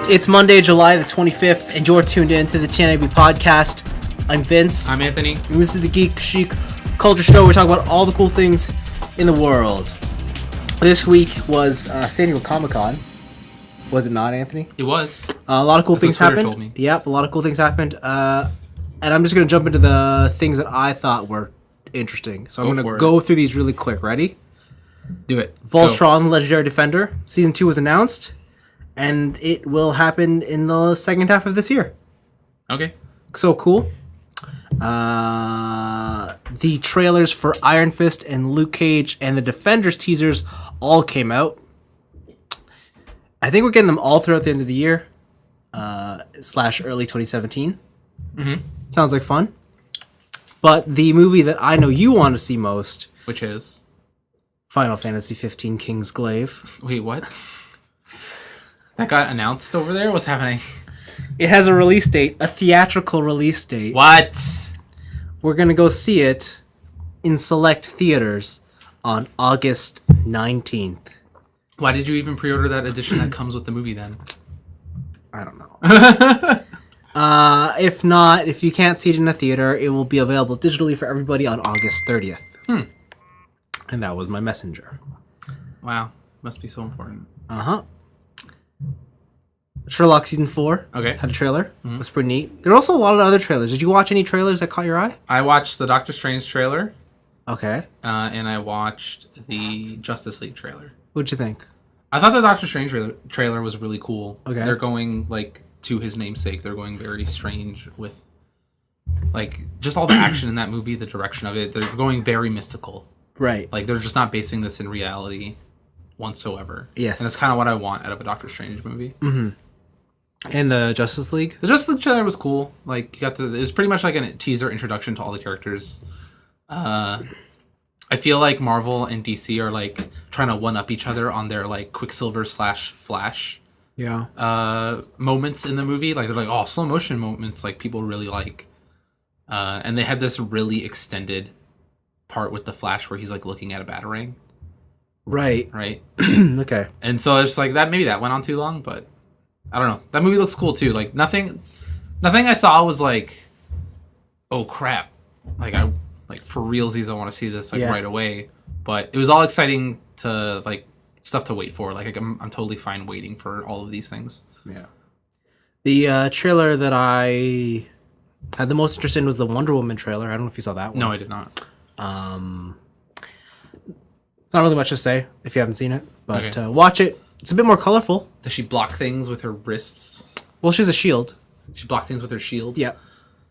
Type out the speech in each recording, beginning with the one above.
It's Monday, July the 25th, and you're tuned in to the tniab podcast. I'm Vince. I'm Anthony. And this is the Geek Chic Culture Show. We talk about all the cool things in the world. This week was San Diego Comic-Con. Was it not, Anthony? It was. A lot of cool things happened. Told me. Yep, a lot of cool things happened. And I'm just going to jump into the things that I thought were interesting. So I'm going to go through these really quick. Ready? Do it. Voltron, Legendary Defender. Season 2 was announced. And it will happen in the second half of this year. Okay. So cool. The trailers for Iron Fist and Luke Cage and the Defenders teasers all came out. I think we're getting them all throughout the end of the year. / early 2017. Mm-hmm. Sounds like fun. But the movie that I know you want to see most... Which is? Final Fantasy 15 King's Glaive. Wait, what? That got announced over there? What's happening? It has a release date, a theatrical release date. What? We're going to go see it in select theaters on August 19th. Why did you even pre-order that edition that comes with the movie then? I don't know. If not, if you can't see it in a theater, it will be available digitally for everybody on August 30th. And that was my messenger. Wow. Must be so important. Uh-huh. Sherlock Season 4 had a trailer. Mm-hmm. That's pretty neat. There are also a lot of other trailers. Did you watch any trailers that caught your eye? I watched the Doctor Strange trailer. Okay. And I watched the Justice League trailer. What'd you think? I thought the Doctor Strange trailer was really cool. Okay. They're going, to his namesake. They're going very strange with, just all the action in that movie, the direction of it. They're going very mystical. Right. They're just not basing this in reality whatsoever. Yes. And that's kind of what I want out of a Doctor Strange movie. Mm-hmm. And the Justice League? The Justice League trailer was cool. It was pretty much like a teaser introduction to all the characters. I feel like Marvel and DC are trying to one up each other on their Quicksilver / Flash moments in the movie. They're oh, slow motion moments people really like. And they had this really extended part with the Flash where he's looking at a Batarang. Right. Okay. And so it's that maybe that went on too long, but I don't know. That movie looks cool too. Nothing I saw was oh crap. I for realsies I want to see this right away. But it was all exciting to stuff to wait for. I'm totally fine waiting for all of these things. Yeah. The trailer that I had the most interest in was the Wonder Woman trailer. I don't know if you saw that one. No, I did not. It's not really much to say if you haven't seen it, but watch it. It's a bit more colorful. Does she block things with her wrists? Well, she has a shield. She block things with her shield? Yeah.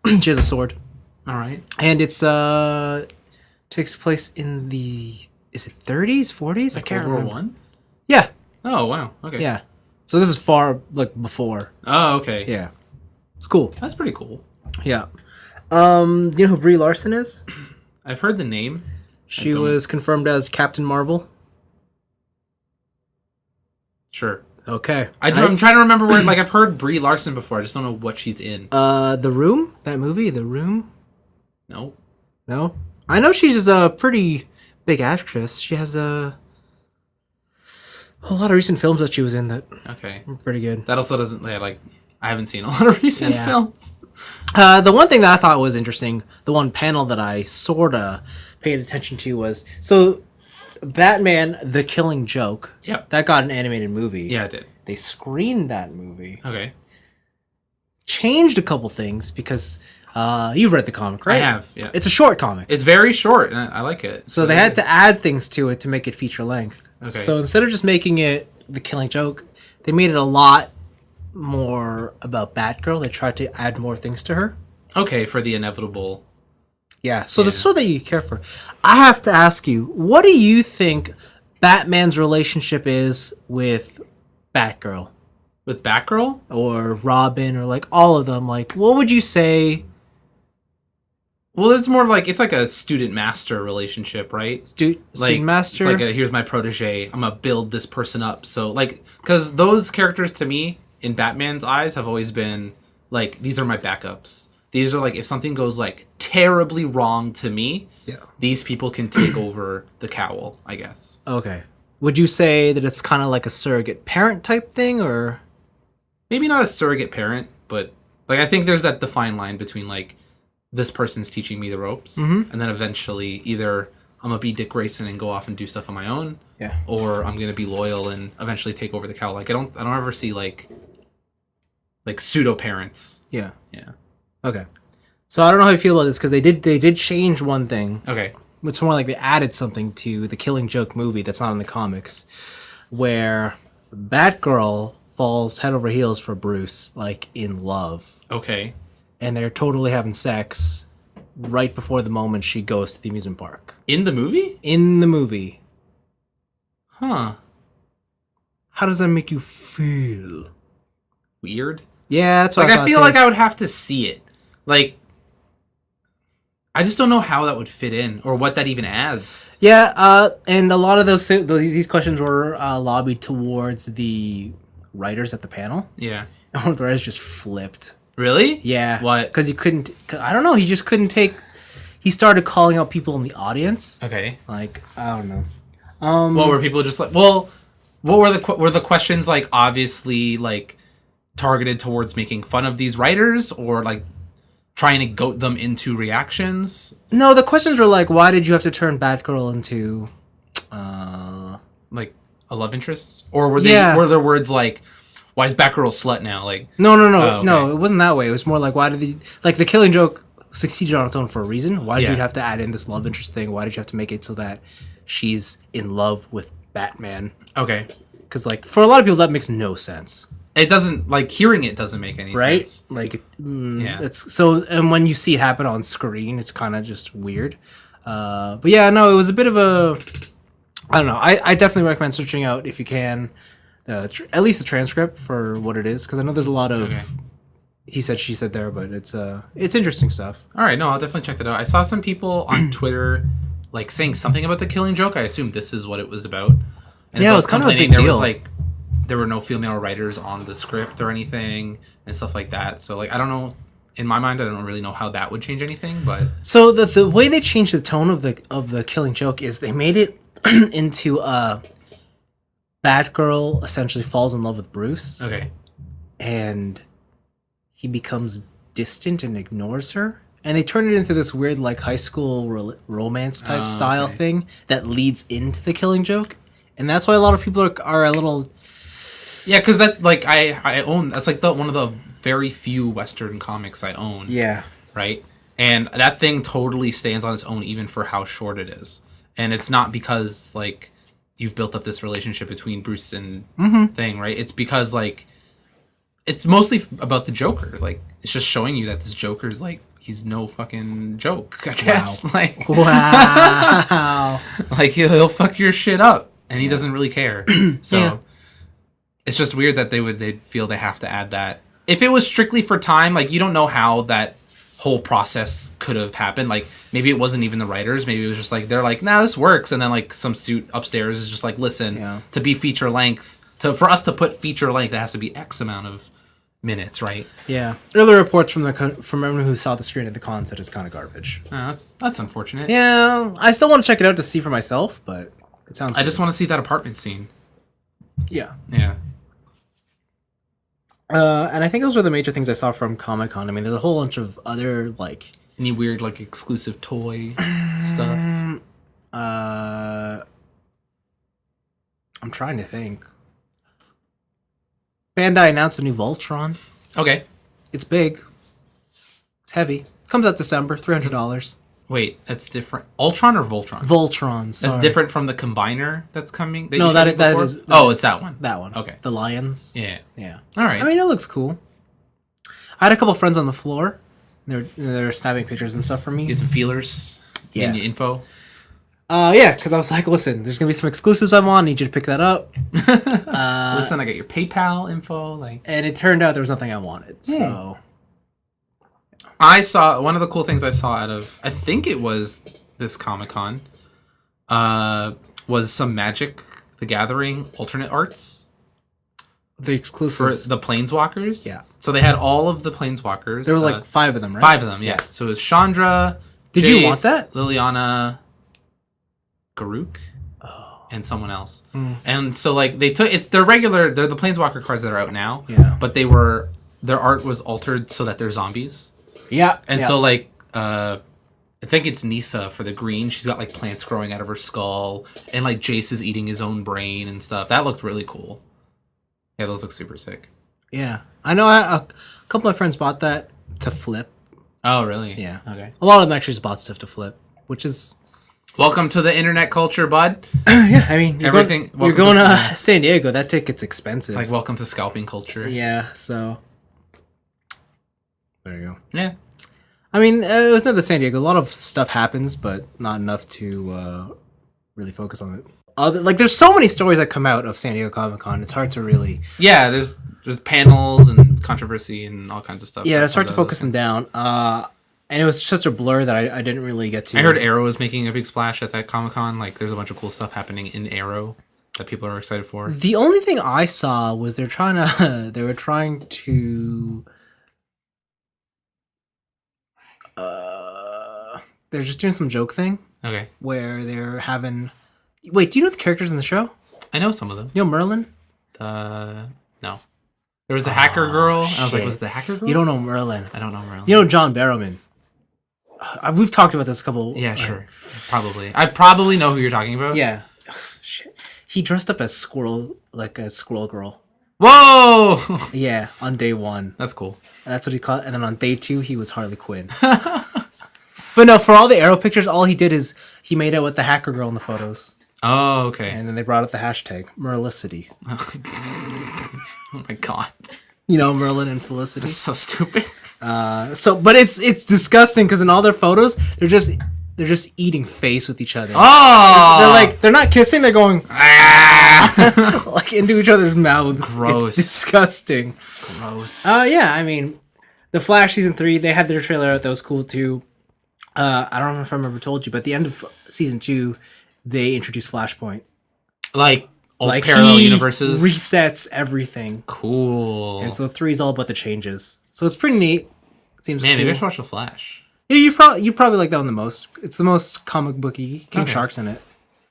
She has a sword. All right. And it's takes place in the, is it 30s, 40s? I can't remember. World War I? Yeah. Oh, wow. Okay. Yeah. So this is far before. Oh, okay. Yeah. It's cool. That's pretty cool. Yeah. You know who Brie Larson is? I've heard the name. She was confirmed as Captain Marvel. Sure. Okay. I'm trying to remember where, I've heard Brie Larson before. I just don't know what she's in. The Room? That movie, The Room? No. No? I know she's a pretty big actress. She has a lot of recent films that she was in that were pretty good. That also doesn't, I haven't seen a lot of recent films. The one thing that I thought was interesting, the one panel that I sort of paid attention to was, so Batman, The Killing Joke. Yep. That got an animated movie. Yeah, it did. They screened that movie. Okay. Changed a couple things because you've read the comic, right? I have, yeah. It's a short comic. It's very short, and I like it. So they had to add things to it to make it feature length. Okay. So instead of just making it The Killing Joke, they made it a lot more about Batgirl. They tried to add more things to her. Okay, for the inevitable... Yeah, so the sort that you care for. I have to ask you, what do you think Batman's relationship is with Batgirl? With Batgirl? Or Robin, or all of them. What would you say? Well, it's more it's a student-master relationship, right? Student-master? It's here's my protege. I'm going to build this person up. So, because those characters to me, in Batman's eyes, have always been, these are my backups. These are if something goes terribly wrong to me, these people can take over the cowl, I guess. Okay. Would you say that it's kind of like a surrogate parent type thing, or? maybe not a surrogate parent, but like I think there's that defined line between like this person's teaching me the ropes, and then eventually either I'm gonna be Dick Grayson and go off and do stuff on my own, or I'm gonna be loyal and eventually take over the cow. Like I don't ever see like pseudo parents. Yeah. Yeah. Okay. So I don't know how you feel about this because they did change one thing. Okay. It's more like they added something to the Killing Joke movie that's not in the comics, where Batgirl falls head over heels for Bruce, like in love. Okay. And they're totally having sex right before the moment she goes to the amusement park. In the movie? In the movie. Huh. How does that make you feel? Weird. Yeah, that's what like I I feel too. like I would have to see it. Like I just don't know how that would fit in or what that even adds. Yeah, and a lot of these questions were lobbied towards the writers at the panel. Yeah. And one of the writers just flipped. Really? Yeah. What? Because he couldn't... I don't know. He just couldn't take... He started calling out people in the audience. Okay. Like, I don't know. What were people just like... Well, what were the questions like obviously like targeted towards making fun of these writers or like trying to goat them into reactions? No, the questions were like, why did you have to turn Batgirl into... like a love interest? Or were there words like... Why is Batgirl a slut now? Like no, okay. no, it wasn't that way. It was more like, why did the Killing Joke succeeded on its own for a reason? Why did you have to add in this love interest thing? Why did you have to make it so that she's in love with Batman? Okay, because like for a lot of people that makes no sense. It doesn't like hearing it doesn't make any sense. Like yeah, it's so, and when you see it happen on screen, it's kind of just weird. But yeah, no, it was a bit of a. I don't know. I definitely recommend searching out if you can. At least the transcript for what it is, because I know there's a lot of he said she said there, but it's interesting stuff. All right, no, I'll definitely check that out. I saw some people on Twitter like saying something about the Killing Joke. I assume this is what it was about. And yeah, it was kind of a big there deal. Was like there were no female writers on the script or anything and stuff like that. So like I don't know. In my mind, I don't really know how that would change anything. But so the way they changed the tone of the Killing Joke is they made it into Batgirl essentially falls in love with Bruce. Okay. And he becomes distant and ignores her. And they turn it into this weird, like, high school romance type style thing that leads into the Killing Joke. And that's why a lot of people are a little... Yeah, because that, like, I own... That's, like, one of the very few Western comics I own. Yeah. Right? And that thing totally stands on its own even for how short it is. And it's not because, like... You've built up this relationship between Bruce and thing, right? It's because like it's mostly about the Joker. Like it's just showing you that this Joker's like he's no fucking joke. I guess. Like wow, like he'll fuck your shit up, and he doesn't really care. So it's just weird that they'd feel they have to add that. If it was strictly for time, like you don't know how that whole process could have happened. Like maybe it wasn't even the writers, maybe it was just like they're like, nah, this works, and then like some suit upstairs is just like, listen, to be feature length, for us to put feature length, it has to be X amount of minutes, right? Yeah. Early reports from everyone who saw the screen at the con said it's kind of garbage. That's unfortunate. Yeah, I still want to check it out to see for myself, but it sounds I just want to see that apartment scene. Yeah. And I think those were the major things I saw from Comic-Con. I mean, there's a whole bunch of other, like... Any weird, like, exclusive toy stuff? I'm trying to think. Bandai announced a new Voltron. Okay. It's big. It's heavy. Comes out December, $300. Wait, that's different. Ultron or Voltron? Voltron, sorry. That's different from the Combiner that's coming? No, that is... it's that one. That one. Okay. The lions. Yeah. All right. I mean, it looks cool. I had a couple friends on the floor. They're snapping pictures and stuff for me. Get some feelers. Getting you info. Yeah, because I was like, listen, there's going to be some exclusives I want. I need you to pick that up. Listen, I got your PayPal info. And it turned out there was nothing I wanted, so... I saw one of the cool things I saw out of I think it was this Comic-Con was some Magic the Gathering alternate arts. The exclusives for the Planeswalkers. Yeah. So they had all of the Planeswalkers. There were like 5 of them, right? 5 of them, yeah. So it was Chandra, Did Jace, you want that? Liliana, Garruk, and someone else. And so like they took it. They're the Planeswalker cards that are out now. Yeah. But their art was altered so that they're zombies. Yeah. And so like I think it's Nisa for the green. She's got like plants growing out of her skull, and like Jace is eating his own brain and stuff. That looked really cool. Yeah, those look super sick. Yeah, I know. A couple of my friends bought that to flip. Oh, really? Yeah. Okay. A lot of them actually just bought stuff to flip, which is Welcome to the internet culture, bud. yeah. I mean, You're going to San Diego. That ticket's expensive. Like, welcome to scalping culture. Yeah. So there you go. Yeah. I mean, it was not the San Diego. A lot of stuff happens, but not enough to really focus on it. There's so many stories that come out of San Diego Comic-Con. It's hard to really... Yeah, there's panels and controversy and all kinds of stuff. Yeah, it's hard to focus them down. And it was such a blur that I didn't really get to... I heard Arrow is making a big splash at that Comic-Con. Like, there's a bunch of cool stuff happening in Arrow that people are excited for. The only thing I saw was they were trying to... they're just doing some joke thing. Okay. Where they're having... Wait, do you know the characters in the show? I know some of them. You know Merlin? No. There was the hacker girl. And I was like, was it the hacker girl? You don't know Merlin. I don't know Merlin. You know John Barrowman. We've talked about this a couple... Yeah, sure. Probably. I probably know who you're talking about. Yeah. Shit. He dressed up as Squirrel, like a Squirrel Girl. Whoa! Yeah, on day 1. That's cool. That's what he called it. And then on day 2, he was Harley Quinn. But no, for all the Arrow pictures, all he did is he made out with the hacker girl in the photos. Oh, okay. And then they brought up the hashtag Merlicity. Oh my god. You know, Merlin and Felicity. That's so stupid. But it's disgusting because in all their photos, they're just eating face with each other. Oh! They're not kissing, they're going Ah! like into each other's mouths. Gross. It's disgusting. Gross. Yeah, I mean, The Flash season 3, they had their trailer out that was cool too. I don't know if I remember told you, but at the end of season 2, they introduced Flashpoint. Like parallel he universes? Resets everything. Cool. And so 3 is all about the changes. So it's pretty neat. Seems Man, cool. maybe I should watch The Flash. Yeah, you probably like that one the most. It's the most comic booky. King Shark's in it.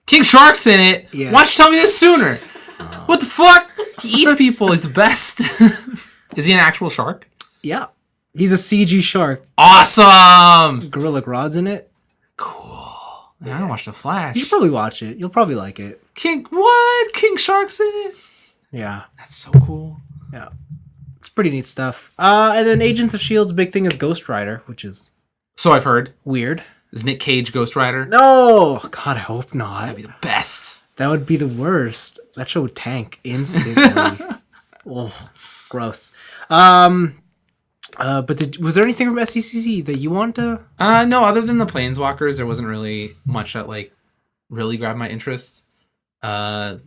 King Shark's in it? Yeah. Why don't you tell me this sooner? What the fuck? He eats people. He's the best. Is he an actual shark? Yeah. He's a CG shark. Awesome! Gorilla Grodd's in it. Cool. Man, I don't watch The Flash. You should probably watch it. You'll probably like it. King Shark's in it? Yeah. That's so cool. Yeah. It's pretty neat stuff. And then Agents of S.H.I.E.L.D.'s big thing is Ghost Rider, which is So I've heard. weird. Is Nick Cage Ghost Rider? No! God, I hope not. That'd be the best. That would be the worst. That show would tank instantly. Oh, gross. But was there anything from SCCC that you want to... No, other than the Planeswalkers, there wasn't really much that like really grabbed my interest. All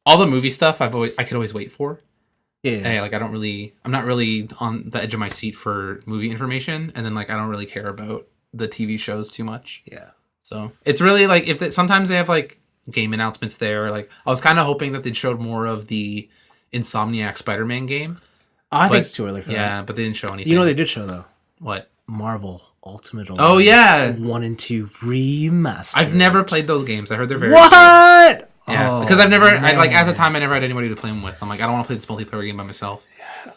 the movie stuff I could always wait for. Yeah. Like I'm not really on the edge of my seat for movie information, and then like I don't really care about the TV shows too much. Yeah. So it's really like sometimes they have like game announcements there. Like I was kind of hoping that they'd showed more of the Insomniac Spider-Man game. I think it's too early for that. Yeah, but they didn't show anything. You know what they did show, though? What? Marvel Ultimate Alliance. Oh, yeah. 1 and 2 remastered. I've never played those games. I heard they're very What? good. Yeah, Oh, because at the man. time, I never had anybody to play them with. I'm like, I don't want to play this multiplayer game by myself.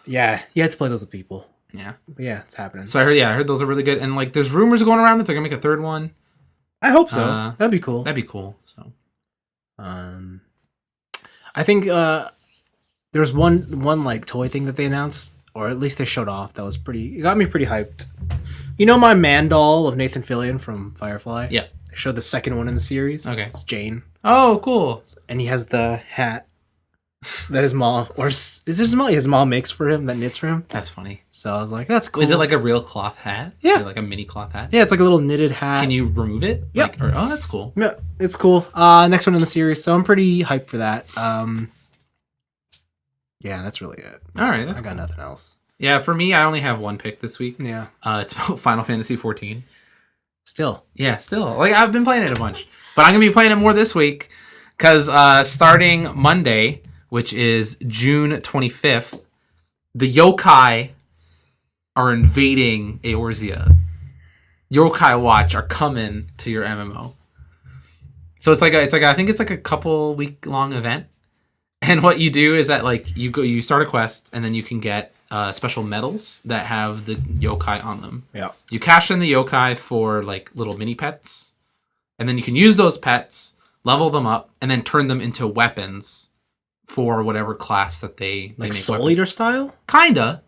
Yeah, you had to play those with people. Yeah. But yeah, it's happening. So I heard those are really good. And like, there's rumors going around that they're going to make a third one. I hope so. That'd be cool. That'd be cool. So, I think there's one like toy thing that they announced, or at least they showed off. That was it got me pretty hyped. You know my man doll of Nathan Fillion from Firefly? Yeah. They showed the second one in the series. Okay. It's Jane. Oh, cool. And he has the hat that his mom, or is it his mom? His mom makes for him, that knits for him. That's funny. So I was like, that's cool. Is it like a real cloth hat? Yeah. Like a mini cloth hat? Yeah, it's like a little knitted hat. Can you remove it? Yep. Oh, that's cool. Yeah, it's cool. Next one in the series, so I'm pretty hyped for that. Yeah, that's really it. All right, that's I got nothing else. Yeah, for me, I only have one pick this week. Yeah. It's about Final Fantasy 14. Still. Yeah, still. Like, I've been playing it a bunch. But I'm going to be playing it more this week. Because starting Monday, which is June 25th, the yokai are invading Eorzea. Yokai Watch are coming to your MMO. So it's like I think it's like a couple week long event. And what you do is that like you start a quest and then you can get special medals that have the yokai on them. Yeah. You cash in the yokai for like little mini pets, and then you can use those pets, level them up, and then turn them into weapons for whatever class that they Like make Soul Eater style? Kinda,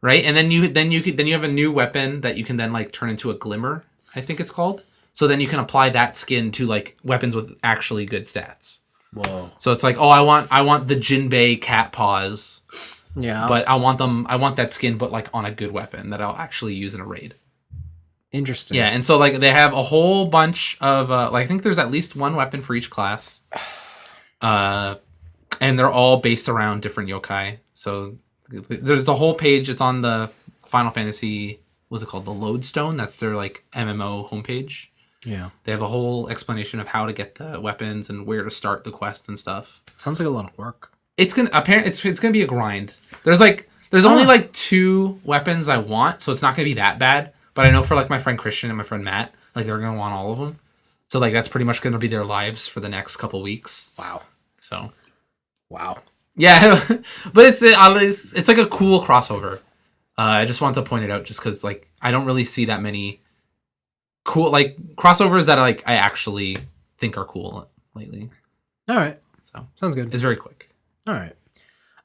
right? And then you have a new weapon that you can then like turn into a glimmer, I think it's called. So then you can apply that skin to like weapons with actually good stats. Whoa. So it's like, oh, I want the Jinbei cat paws. Yeah. But I want that skin but like on a good weapon that I'll actually use in a raid. Interesting. Yeah, and so like they have a whole bunch of like I think there's at least one weapon for each class. And they're all based around different yokai. So there's a whole page. It's on the Final Fantasy. What's it called? The Lodestone. That's their like MMO homepage. Yeah. They have a whole explanation of how to get the weapons and where to start the quest and stuff. Sounds like a lot of work. It's gonna be a grind. There's only like 2 weapons I want, so it's not gonna be that bad. But I know for like my friend Christian and my friend Matt, like they're gonna want all of them. So like that's pretty much gonna be their lives for the next couple weeks. Wow. So. Wow. Yeah, but it's like a cool crossover. I just want to point it out just because like I don't really see that many cool like crossovers that like I actually think are cool lately. All right. So sounds good. It's very quick. All right.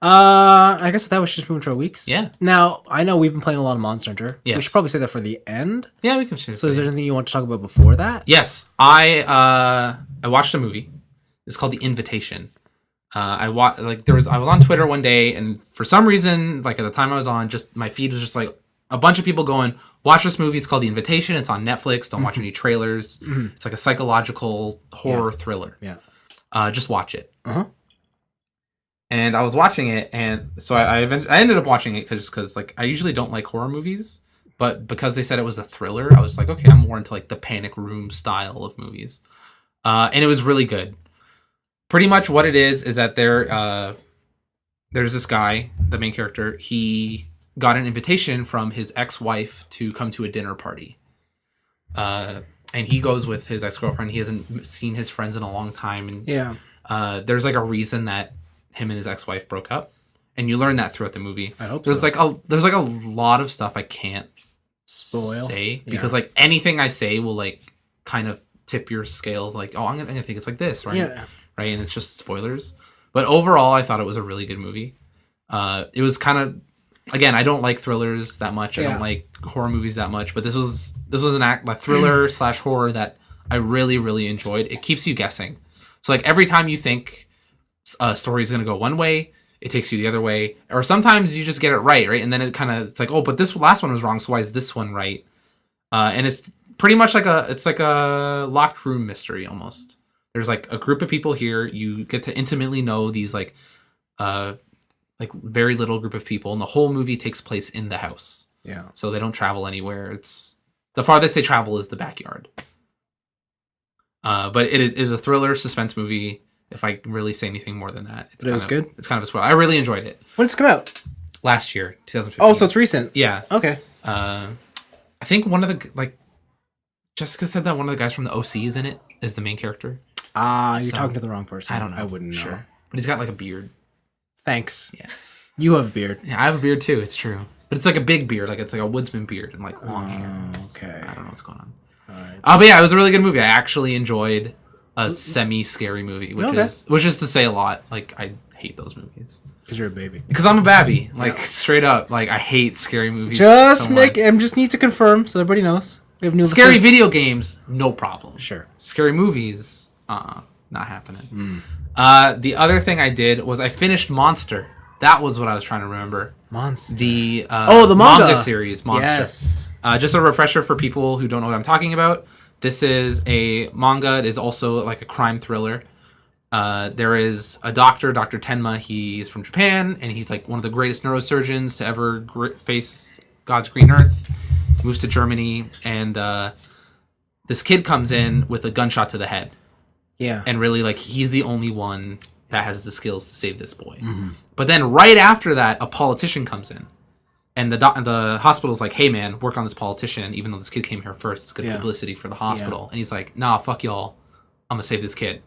I guess with that we should just move into our weeks. Yeah. Now I know we've been playing a lot of Monster Hunter. Yes. We should probably say that for the end. Yeah, we can. So is there anything you want to talk about before that? Yes, I watched a movie. It's called The Invitation. I was on Twitter one day, and for some reason, like at the time I was on, just my feed was just like a bunch of people going, "Watch this movie. It's called The Invitation. It's on Netflix. Don't watch any trailers. It's like a psychological horror thriller. Yeah, just watch it." And I was watching it, and so I ended up watching it because like I usually don't like horror movies, but because they said it was a thriller, I was like, okay, I'm more into like the Panic Room style of movies, and it was really good. Pretty much what it is that there's this guy, the main character. He got an invitation from his ex-wife to come to a dinner party. And he goes with his ex-girlfriend. He hasn't seen his friends in a long time. And there's like a reason that him and his ex-wife broke up. And you learn that throughout the movie. I hope there's so. There's like a lot of stuff I can't say because like anything I say will like kind of tip your scales. Like, oh, I'm gonna think it's like this, right? Yeah. Right, and it's just spoilers. But overall, I thought it was a really good movie. It was kind of, again, I don't like thrillers that much. I don't like horror movies that much. But this was a thriller / horror that I really, really enjoyed. It keeps you guessing. So like every time you think a story is going to go one way, it takes you the other way. Or sometimes you just get it right? And then it's like, oh, but this last one was wrong, so why is this one right? And it's pretty much like a locked room mystery almost. There's like a group of people here. You get to intimately know these like very little group of people, and the whole movie takes place in the house. Yeah. So they don't travel anywhere. It's the farthest they travel is the backyard. But it is a thriller suspense movie. If I really say anything more than that, it was good. It's kind of a spoiler. I really enjoyed it. When did it come out? Last year, 2015. Oh, so it's recent. Yeah. Okay. I think one of the Jessica said that one of the guys from the OC is in it, is the main character. You're talking to the wrong person. I don't know. I wouldn't know. Sure. But he's got like a beard. Thanks. Yeah. You have a beard. Yeah, I have a beard too. It's true. But it's like a big beard. Like it's like a woodsman beard and like long hair. Okay. I don't know what's going on. All right. But yeah, it was a really good movie. I actually enjoyed a semi-scary movie, which is to say a lot. Like I hate those movies. Because you're a baby. Because I'm a babby. Like straight up. Like I hate scary movies. Just need to confirm so everybody knows. We have new scary video games, no problem. Sure. Scary movies, not happening. The other thing I did was I finished Monster. That was what I was trying to remember. Monster. The the manga series, Monster. Yes. Just a refresher for people who don't know what I'm talking about. This is a manga. It is also like a crime thriller. There is a doctor, Dr. Tenma. He's from Japan, and he's like one of the greatest neurosurgeons to ever face God's green earth. He moves to Germany, and this kid comes in with a gunshot to the head. Yeah. And really, like, he's the only one that has the skills to save this boy. Mm-hmm. But then right after that, a politician comes in. And the hospital's like, hey, man, work on this politician. Even though this kid came here first, it's good publicity for the hospital. Yeah. And he's like, nah, fuck y'all. I'm gonna save this kid.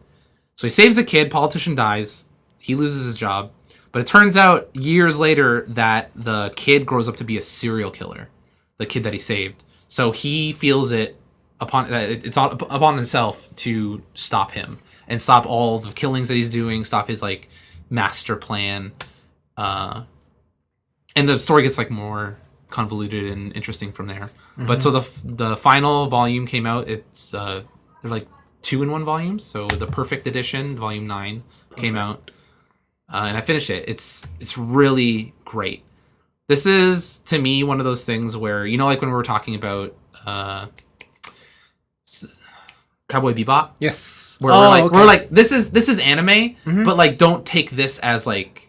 So he saves the kid. Politician dies. He loses his job. But it turns out years later that the kid grows up to be a serial killer. The kid that he saved. So he feels it's upon himself to stop him and stop all the killings that he's doing. Stop his like master plan. And the story gets like more convoluted and interesting from there. Mm-hmm. But so the final volume came out. It's they're like 2-in-1 volumes. So the Perfect Edition, Volume 9, came out, and I finished it. It's really great. This is to me one of those things where, you know, like when we were talking about Cowboy Bebop. Yes. Where we're like this is anime, but like don't take this as like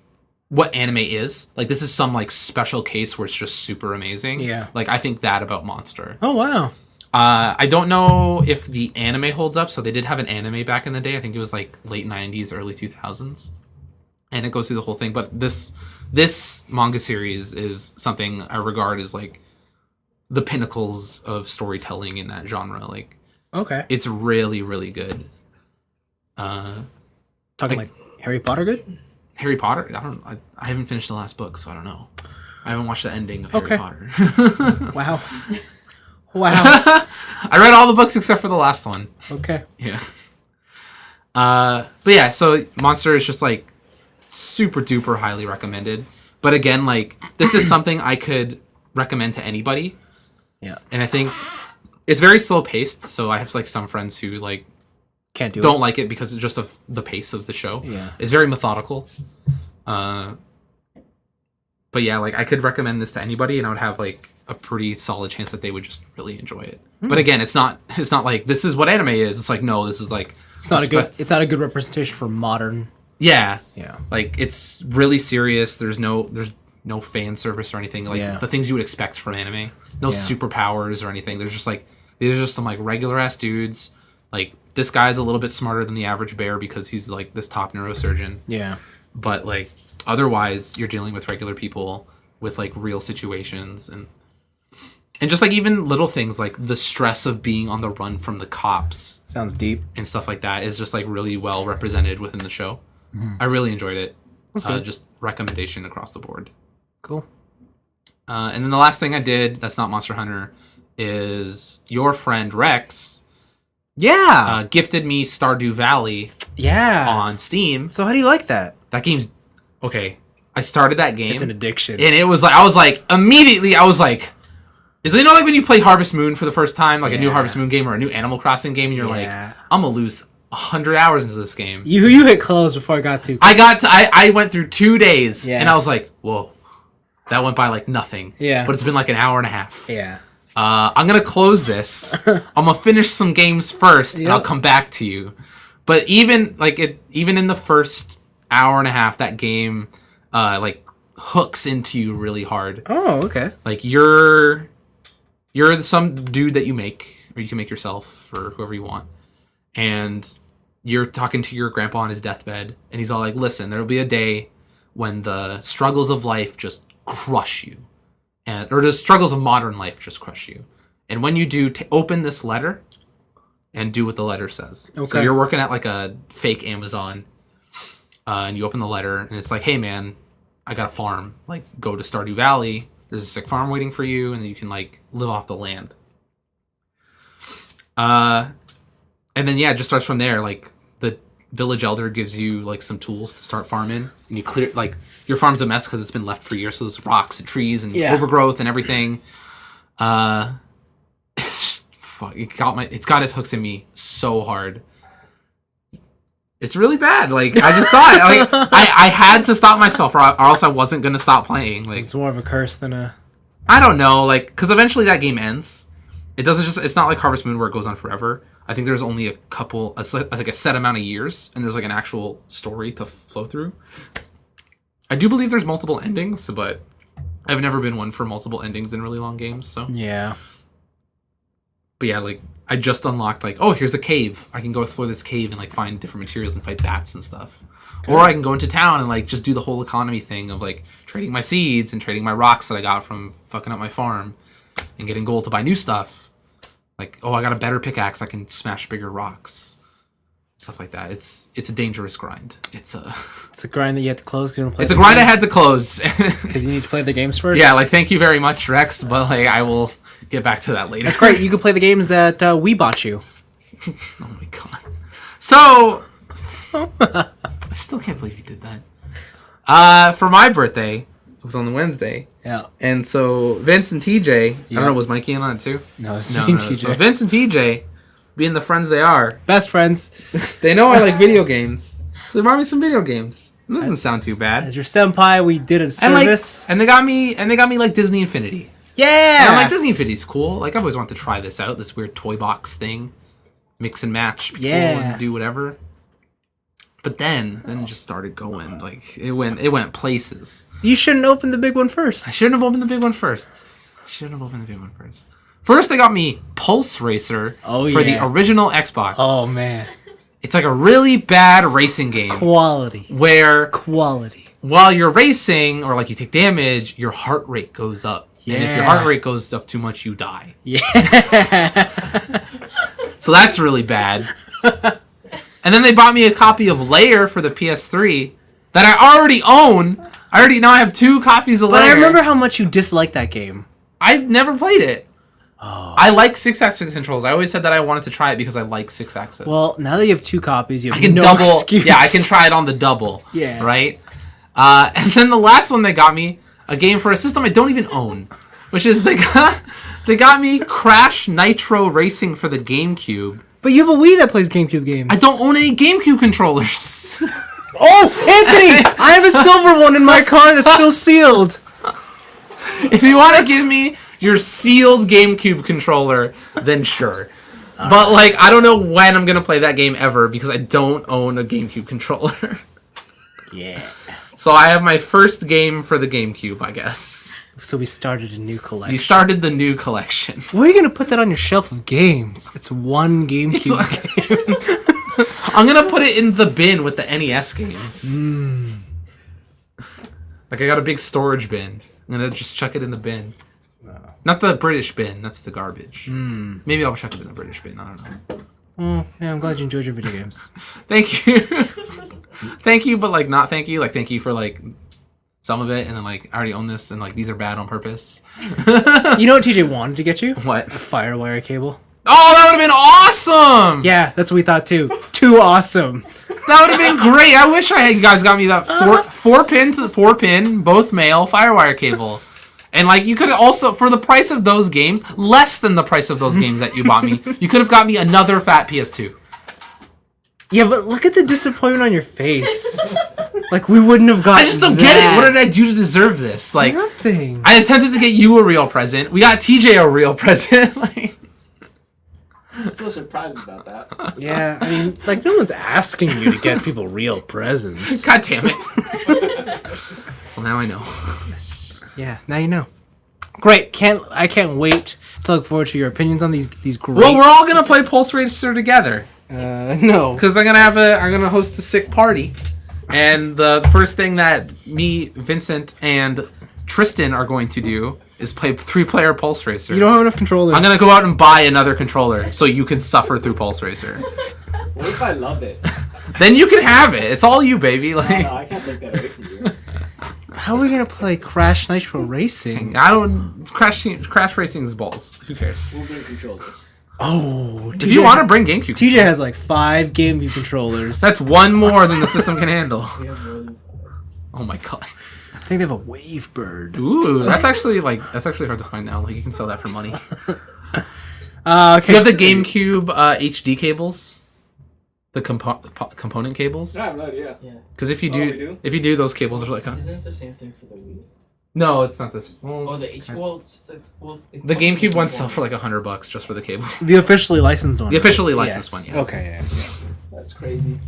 what anime is. Like this is some like special case where it's just super amazing. Yeah. Like I think that about Monster. Oh wow. I don't know if the anime holds up. So they did have an anime back in the day. I think it was like late 90s, early 2000s. And it goes through the whole thing. But this manga series is something I regard as like the pinnacles of storytelling in that genre. Like, okay, it's really, really good. Talking like Harry Potter good? Harry Potter? I haven't finished the last book, so I don't know. I haven't watched the ending of Harry Potter. Wow. I read all the books except for the last one. Okay. Yeah. But yeah, so Monster is just like super duper highly recommended. But again, like this is something I could recommend to anybody. Yeah. And I think it's very slow paced, so I have like some friends who like don't like it because it's just of the pace of the show. Yeah. It's very methodical. But yeah, like I could recommend this to anybody and I would have like a pretty solid chance that they would just really enjoy it. But again, it's not like this is what anime is. It's like no, this is like it's not a good representation for modern. Yeah. Yeah. Like it's really serious. There's no fan service or anything. Like the things you would expect from anime. No superpowers or anything. They're just like these are just some like regular ass dudes. Like this guy's a little bit smarter than the average bear because he's like this top neurosurgeon. Yeah. But like otherwise you're dealing with regular people with like real situations and just like even little things like the stress of being on the run from the cops. Sounds deep. And stuff like that is just like really well represented within the show. I really enjoyed it. That's good. Just recommendation across the board. Cool. And then the last thing I did that's not Monster Hunter is your friend Rex gifted me Stardew Valley on Steam. So how do you like that? That game's okay. I started that game. It's an addiction. And I was like immediately is it, you know, like when you play Harvest Moon for the first time, like a new Harvest Moon game or a new Animal Crossing game, and you're like, I'm gonna lose 100 hours into this game. You hit close before I got to. I went through 2 days, and I was like, whoa, that went by like nothing. Yeah. But it's been like an hour and a half. Yeah. I'm gonna close this. I'm gonna finish some games first, and I'll come back to you. But even in the first hour and a half, that game like hooks into you really hard. Oh, okay. Like you're some dude that you make, or you can make yourself, or whoever you want, and you're talking to your grandpa on his deathbed, and he's all like, listen, there'll be a day when the struggles of life just crush you, or the struggles of modern life just crush you. And when you do, open this letter and do what the letter says. Okay. So you're working at like a fake Amazon, and you open the letter, and it's like, hey man, I got a farm. Like, go to Stardew Valley. There's a sick farm waiting for you, and then you can like live off the land. And then it just starts from there. Like the village elder gives you like some tools to start farming, and you clear like your farm's a mess because it's been left for years. So there's rocks and trees and overgrowth and everything. It's just fuck. It's got its hooks in me so hard. It's really bad. Like I just saw it. Like I had to stop myself, or else I wasn't gonna stop playing. Like it's more of a curse than a. I don't know. Like because eventually that game ends. It doesn't just. It's not like Harvest Moon where it goes on forever. I think there's only a set amount of years, and there's like an actual story to flow through. I do believe there's multiple endings, but I've never been one for multiple endings in really long games. So yeah. But yeah, like I just unlocked like, oh, here's a cave. I can go explore this cave and like find different materials and fight bats and stuff. Cool. Or I can go into town and like just do the whole economy thing of like trading my seeds and trading my rocks that I got from fucking up my farm and getting gold to buy new stuff. Like, oh, I got a better pickaxe. I can smash bigger rocks. stuff like that. It's a dangerous grind. It's a grind that you have to close. It's a grind I had to close because you need to play the games first. Yeah, like thank you very much, Rex, but like I will get back to that later. That's great. You can play the games that we bought you. Oh my god. So I still can't believe you did that. For my birthday, it was on the Wednesday. Yeah. And so Vince and TJ, I don't know, was Mikey in on it too? No, it's me and TJ. So Vince and TJ, being the friends they are, best friends, they know I like video games. So they brought me some video games. It doesn't sound too bad. As your senpai, we did a service. And they got me like Disney Infinity. Yeah. And I'm like, Disney Infinity's cool. Like I've always wanted to try this out, this weird toy box thing. Mix and match people and do whatever. But then it just started going. Like it went places. You shouldn't open the big one first. I shouldn't have opened the big one first. First they got me Pulse Racer for the original Xbox. Oh man. It's like a really bad racing game. Quality. While you're racing or like you take damage, your heart rate goes up. Yeah. And if your heart rate goes up too much, you die. Yeah. So that's really bad. And then they bought me a copy of Lair for the PS3 that I already own. Now I have 2 copies of Lair. But I remember how much you disliked that game. I've never played it. Oh. I like 6-axis controls. I always said that I wanted to try it because I like 6-axis. Well, now that you have 2 copies, you have excuse. Yeah, I can try it on the double. Yeah. Right? And then the last one they got me, a game for a system I don't even own, which is they got me Crash Nitro Racing for the GameCube. But you have a Wii that plays GameCube games. I don't own any GameCube controllers. Oh, Anthony! I have a silver one in my car that's still sealed. If you want to give me your sealed GameCube controller, then sure. But like, I don't know when I'm gonna play that game ever because I don't own a GameCube controller. Yeah. So I have my first game for the GameCube, I guess. So we started a new collection. You started the new collection. Where are you gonna put that on your shelf of games? It's one GameCube game. I'm gonna put it in the bin with the NES games. Like I got a big storage bin. I'm gonna just chuck it in the bin. Not the British bin. That's the garbage. Maybe I'll chuck it in the British bin. I don't know. Oh, yeah, I'm glad you enjoyed your video games. Thank you. Thank you, but like not thank you. Like thank you for like some of it, and then like I already own this, and like these are bad on purpose. You know what TJ wanted to get you? What? A Firewire cable. Oh, that would have been awesome! Yeah, that's what we thought too. Too awesome. That would have been great. I wish you guys got me that four pin, both male Firewire cable. And like you could also, for the price of those games, less than the price of those games that you bought me, you could have got me another fat PS2. Yeah, but look at the disappointment on your face. Like we wouldn't have gotten. I just don't get it. What did I do to deserve this? Like nothing. I attempted to get you a real present. We got TJ a real present. Like, I'm still surprised about that. Yeah, I mean, like no one's asking you to get people real presents. God damn it. Well, now I know. Yeah, now you know. Great. I can't wait to look forward to your opinions on these great. Well, we're all gonna play Pulse Racer together. No, because I'm gonna host a sick party, and the first thing that me, Vincent, and Tristan are going to do is play 3-player Pulse Racer. You don't have enough controllers. I'm gonna go out and buy another controller so you can suffer through Pulse Racer. What if I love it? Then you can have it. It's all you, baby. Like, no, I can't take that away from you. How are we gonna play Crash Nitro Racing? I don't. Crash Racing's balls. Who cares? We'll bring controllers. Oh, if you want to bring GameCube, TJ has like 5 GameCube controllers. That's one more than the system can handle. We have more than 4. Oh my god. I think they have a Wave Bird. Ooh, that's actually hard to find now. Like you can sell that for money. Okay. Do you have the GameCube HD cables? The component cables? I have no idea. Yeah. Because if you do, those cables are like. Isn't it the same thing for the Wii? No, it's not this. Well, the H. Well, the GameCube ones sell for like $100 just for the cable. The officially licensed one. The officially licensed one. Yes. Okay. Yeah. That's crazy.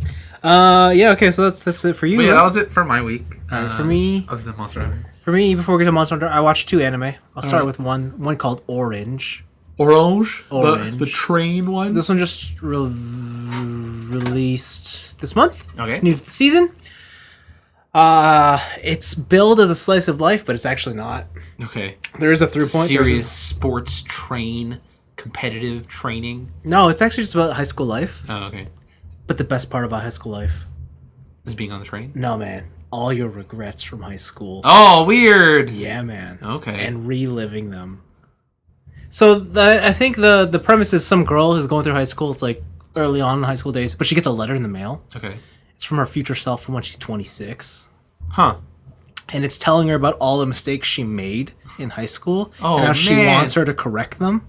Yeah. Okay. So that's it for you. But yeah, right? that was it for my week. For me, other than Monster Hunter. For me, before we get to Monster Hunter, I watched 2 anime. I'll start with one called Orange. Orange. Orange. The train one. This one just released this month. Okay. It's new to the season. It's billed as a slice of life, but it's actually not. Okay. There is a through point. Serious sports train, competitive training. No, it's actually just about high school life. Oh, okay. But the best part about high school life? Is being on the train? No, man. All your regrets from high school. Oh, weird. Yeah, man. Okay. And reliving them. So I think the premise is some girl who's going through high school. It's like early on in high school days, but she gets a letter in the mail. Okay. It's from her future self from when she's 26. Huh. And it's telling her about all the mistakes she made in high school Oh, and how she man. wants her to correct them.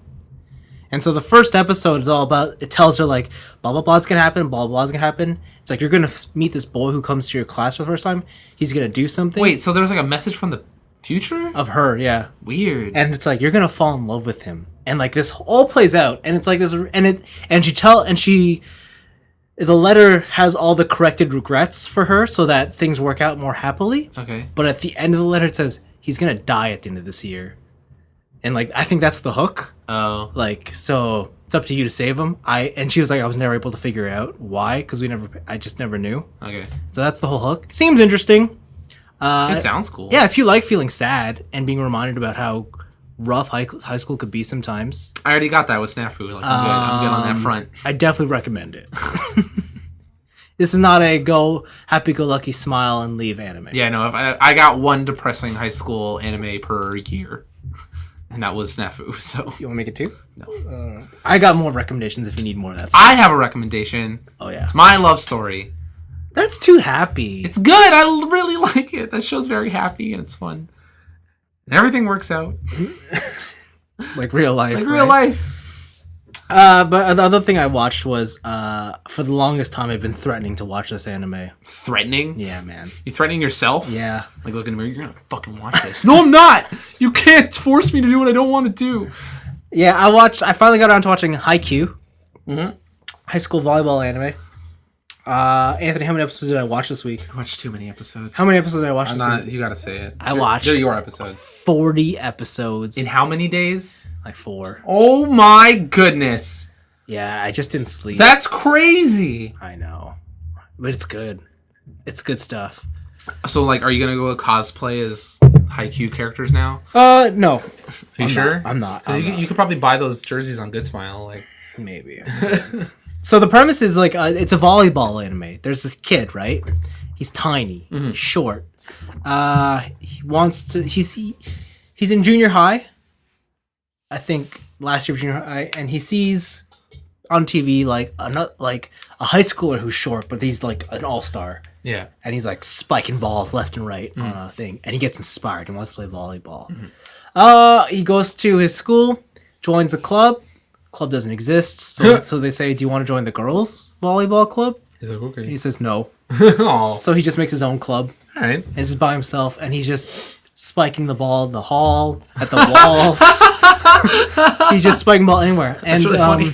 And so the first episode is all about, it tells her like, blah, blah, blah is going to happen, blah, blah, blah is going to happen. It's like, you're going to meet this boy who comes to your class for the first time. He's going to do something. Wait, so there's like a message from the future? Of her, yeah. Weird. And it's like, you're going to fall in love with him. And like this all plays out. And it's like this, the letter has all the corrected regrets for her so that things work out more happily. Okay. But at the end of the letter, it says he's gonna die at the end of this year, and like I think that's the hook. Oh. Like, so it's up to you to save him. And she was like, I was never able to figure out why, because I just never knew. Okay. So that's the whole hook. Seems interesting. It sounds cool. Yeah, if you like feeling sad and being reminded about how rough high school could be sometimes, I already got that with Snafu. Like, I'm good on that front. I definitely recommend it. This is not a go happy-go-lucky smile and leave anime. Yeah, no, if I got one depressing high school anime per year, and that was Snafu, so... You want to make it two? No. I got more recommendations if you need more of that stuff. I have a recommendation. Oh, yeah. It's my love story. That's too happy. It's good. I really like it. That show's very happy, and it's fun. And everything works out. Like real life. Like real life. But the other thing I watched was, for the longest time, I've been threatening to watch this anime. Threatening? Yeah, man. You threatening yourself? Yeah. Like, look in the mirror, you're gonna fucking watch this. No, I'm not! You can't force me to do what I don't want to do. Yeah, I finally got around to watching Haikyuu. Mm-hmm. High school volleyball anime. Anthony, how many episodes did I watch this week? I watched too many episodes. How many episodes did I watch this week? You gotta say it. I watched... They're your episodes. 40 episodes. In how many days? Like 4. Oh my goodness. Yeah, I just didn't sleep. That's crazy. I know. But it's good. It's good stuff. So, like, are you gonna go cosplay as Haikyuu characters now? No. Are you sure? I'm not. You could probably buy those jerseys on Good Smile, like... Maybe. So the premise is like it's a volleyball anime. There's this kid, right? He's tiny, short. He wants to. He's in junior high. I think last year of junior high, and he sees on TV like a high schooler who's short, but he's like an all-star. Yeah. And he's like spiking balls left and right on a thing, and he gets inspired and wants to play volleyball. He goes to his school, joins a club. Club doesn't exist, so they say, do you want to join the girls volleyball club? He's like, okay. He says no. Aw. So he just makes his own club, All right. and he's by himself, and he's just spiking the ball in the hall, at the walls. He's just spiking the ball anywhere. That's And really funny.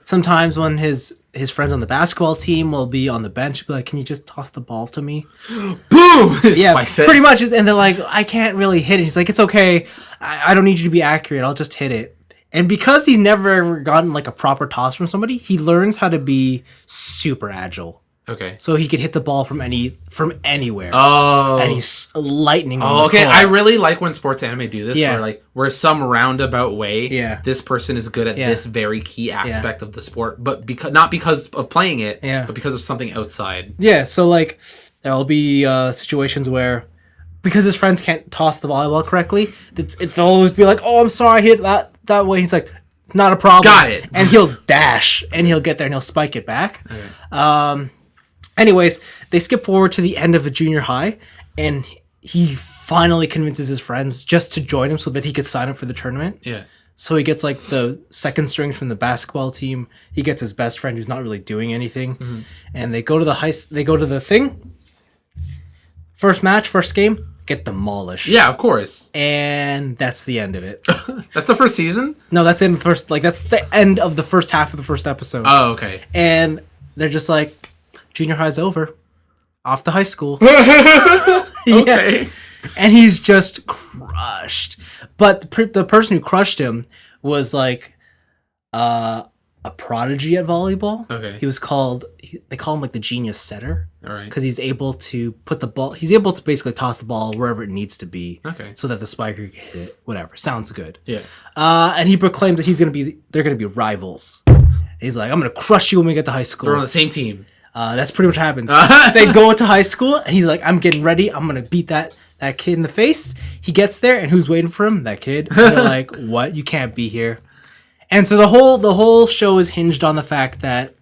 sometimes when his friends on the basketball team will be on the bench, be like, can you just toss the ball to me? Boom! Yeah, Spikes it. pretty much. And they're like, I can't really hit it. He's like, it's okay. I don't need you to be accurate. I'll just hit it. And because he's never ever gotten like a proper toss from somebody, he learns how to be super agile. Okay. So he could hit the ball from anywhere. Oh. And he's lightning. Oh, okay. I really like when sports anime do this, Yeah. where some roundabout way, Yeah. this person is good at Yeah. this very key aspect of the sport, but not because of playing it, Yeah. but because of something outside. Yeah. So like there'll be situations where, because his friends can't toss the volleyball correctly, they'll always be like, "Oh, I'm sorry, I hit that way." He's like, "Not a problem." Got it. And he'll dash, and he'll get there, and he'll spike it back. Okay. Anyways, they skip forward to the end of a junior high, and he finally convinces his friends just to join him so that he could sign up for the tournament. Yeah. So he gets like the second string from the basketball team. He gets his best friend who's not really doing anything, and they go to the thing. First match, first game, get demolished. Yeah, of course. And that's the end of it. That's the first season? No, that's in the first, like, that's the end of the first half of the first episode. Oh, okay. And they're just like, junior high's over. Off to high school. Okay. And he's just crushed. But the person who crushed him was like a prodigy at volleyball. Okay. He was called, they call him like the genius setter. All right. Because he's able to he's able to basically toss the ball wherever it needs to be. Okay. So that the spiker can hit it. Whatever. Sounds good. Yeah. And he proclaimed that they're going to be rivals. He's like, I'm gonna crush you when we get to high school. They're on the same team. That's pretty much what happens. They go to high school, and he's like, I'm getting ready. I'm gonna beat that kid in the face. He gets there, and who's waiting for him? That kid. And they're like, what? You can't be here. And so the whole show is hinged on the fact that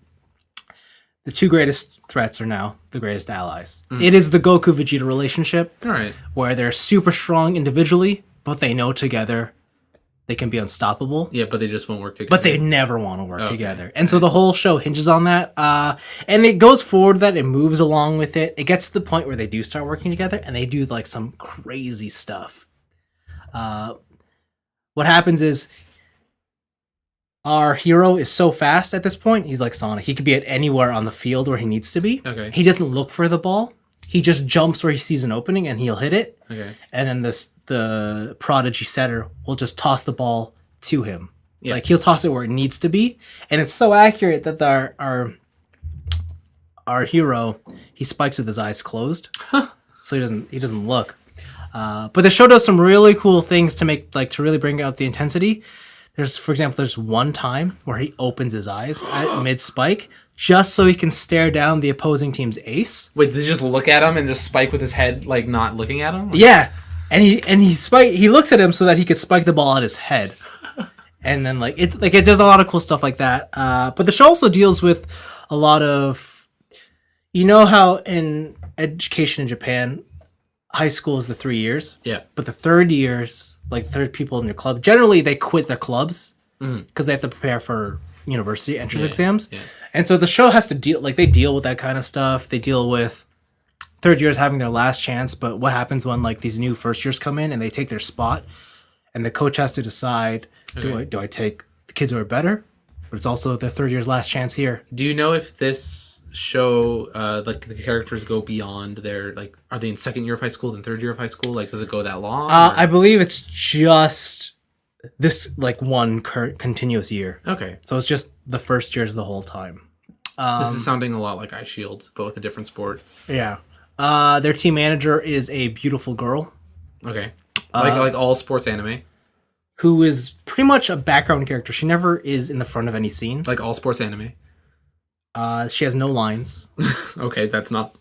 the two greatest threats are now the greatest allies. It is the Goku Vegeta relationship, All right. where they're super strong individually, but they know together they can be unstoppable. Yeah, but they just won't work together. But they never want to work together. And so the whole show hinges on that. And it goes forward that it moves along with it. It gets to the point where they do start working together and they do like some crazy stuff. What happens is our hero is so fast at this point. He's like Sonic. He could be at anywhere on the field where he needs to be. Okay. He doesn't look for the ball. He just jumps where he sees an opening and he'll hit it. Okay. And then the prodigy setter will just toss the ball to him. Yeah. Like he'll toss it where it needs to be. And it's so accurate that our hero, he spikes with his eyes closed. So he doesn't look. But the show does some really cool things to really bring out the intensity. For example, there's one time where he opens his eyes at mid-spike just so he can stare down the opposing team's ace. Wait, does he just look at him and just spike with his head, like not looking at him? Yeah, and he looks at him so that he could spike the ball at his head, and then it does a lot of cool stuff like that. But the show also deals with a lot of, you know how in education in Japan, high school is the 3 years. Yeah. But the third years, like third people in your club, generally they quit their clubs because they have to prepare for university entrance exams. Yeah. And so the show has to deal with that kind of stuff. They deal with third years having their last chance, but what happens when like these new first years come in and they take their spot and the coach has to decide, do I take the kids who are better? But it's also their third year's last chance here. Do you know if this show, like the characters go beyond their, like, are they in second year of high school and third year of high school? Like, does it go that long? I believe it's just this like one continuous year. Okay. So it's just the first years the whole time. This is sounding a lot like Ice Shield, but with a different sport. Yeah. Their team manager is a beautiful girl. Okay. Like all sports anime. Who is pretty much a background character. She never is in the front of any scene. Like all sports anime. She has no lines. Okay, that's not...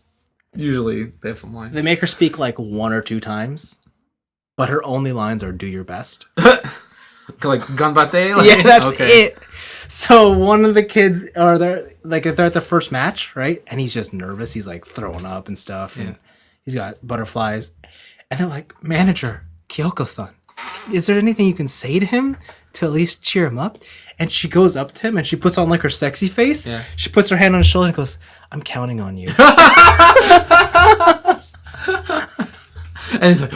Usually they have some lines. They make her speak like one or two times. But her only lines are "do your best." Like ganbate? Like, Yeah, that's it. So one of the kids they're at the first match, right? And he's just nervous. He's like throwing up and stuff, and he's got butterflies. And they're like, "Manager, Kyoko-san, is there anything you can say to him to at least cheer him up?" And she goes up to him and she puts on like her sexy face. Yeah. She puts her hand on his shoulder and goes, "I'm counting on you." And he's like...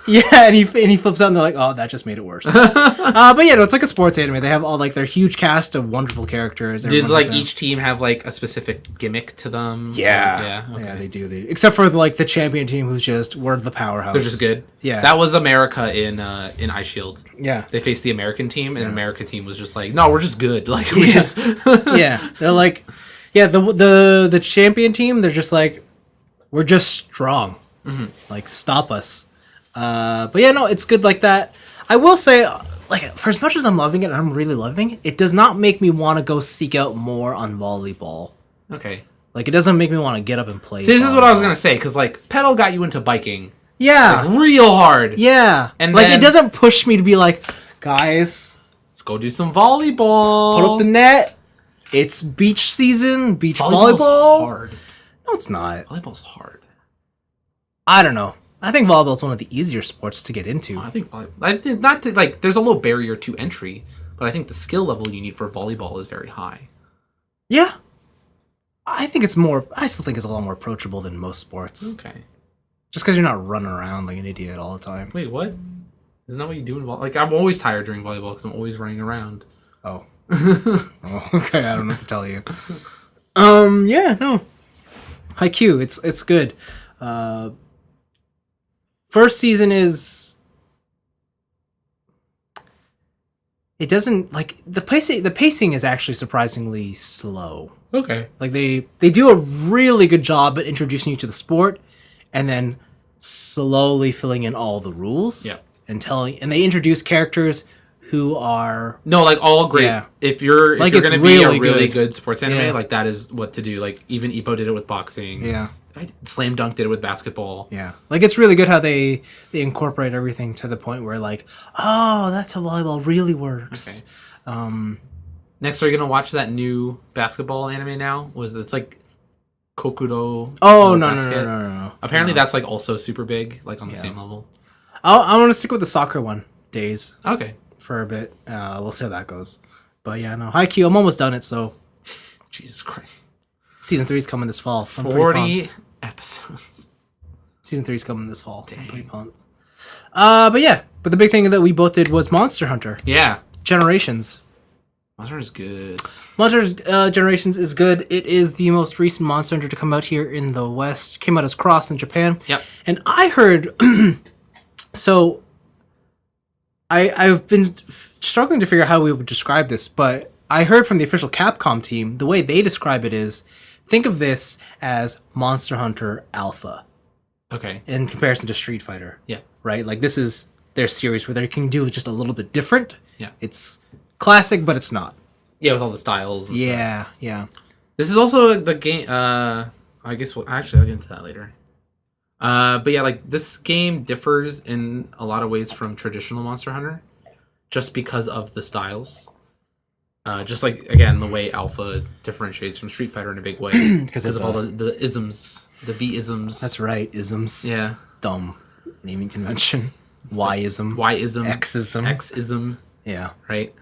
Yeah, and he flips out and they're like, "Oh, that just made it worse." But yeah, no, it's like a sports anime. They have all like their huge cast of wonderful characters. Did like each team have like a specific gimmick to them? Yeah, Yeah. Okay. Yeah, they do. Except for like the champion team, who's just we're the powerhouse. They're just good. Yeah, That was America in Ice Shield. yeah, They faced the American team, and the American team was just like, "No, we're just good. Like we Yeah. just." yeah. They're like, yeah, the champion team. They're just like, we're just strong. Like stop us. But yeah, no, it's good like that. I will say, like, for as much as I'm loving it, and I'm really loving it, it does not make me want to go seek out more on volleyball. Okay. Like, it doesn't make me want to get up and play. See, this is what I was volleyball. gonna say, because like pedal got you into biking Yeah, like, real hard. yeah. And like, then- it doesn't push me to be like, guys, Let's go do some volleyball. put up the net. It's beach season, beach Volleyball's volleyball. hard. No, it's not. Volleyball's hard. I don't know. I think volleyball is one of the easier sports to get into. I think not to, like there's a low barrier to entry, but I think the skill level you need for volleyball is very high. Yeah. I still think it's a lot more approachable than most sports. Okay. Just because you're not running around like an idiot all the time. Wait, what? Isn't that what you do in volleyball? Like I'm always tired during volleyball because I'm always running around. Oh. Oh, okay, I don't know what to tell you. Yeah, no. Haikyuu, it's good. First season is... It doesn't, like, the pacing is actually surprisingly slow. Okay. Like, they do a really good job at introducing you to the sport, and then slowly filling in all the rules. Yeah. And they introduce characters who are No, like all great. Yeah. If you're Like, going it's to be a really really good. good sports anime, Yeah. like that is what to do. Like even Ippo did it with boxing. Slam Dunk did it with basketball. Yeah, like it's really good how they incorporate everything to the point where like, oh, that's how volleyball really works. Okay. Next, are you gonna watch that new basketball anime now? It's like Kokudo? Oh no Basket? no. Apparently, that's like also super big, like on the same level. I want to stick with the soccer one, Days, Okay. for a bit. We'll see how that goes. But yeah, no, Haikyuu, I'm almost done it. So Jesus Christ. season 3's coming this fall. So I'm pretty 40 pumped. episodes. Season 3's coming this fall. So I'm Dang. pretty pumped. But the big thing that we both did was Monster Hunter Yeah. Generations. Monster is good. Monster Generations is good. It is the most recent Monster Hunter to come out here in the West. Came out as Cross in Japan. Yep. And I heard... so, I've been struggling to figure out how we would describe this, but I heard from the official Capcom team, the way they describe it is, think of this as Monster Hunter Alpha Okay. in comparison to Street Fighter. Yeah. Right? Like, this is their series where they can do just a little bit different. Yeah. It's classic, but it's not. Yeah, with all the styles. And stuff. Yeah. This is also the game. I guess I'll get into that later. But yeah, like this game differs in a lot of ways from traditional Monster Hunter, just because of the styles. Just like again, the way Alpha differentiates from Street Fighter in a big way because of all the isms, the V isms. That's right, isms. Yeah. Dumb naming convention. Y-ism. Y-ism. X-ism. X-ism. Yeah. Right.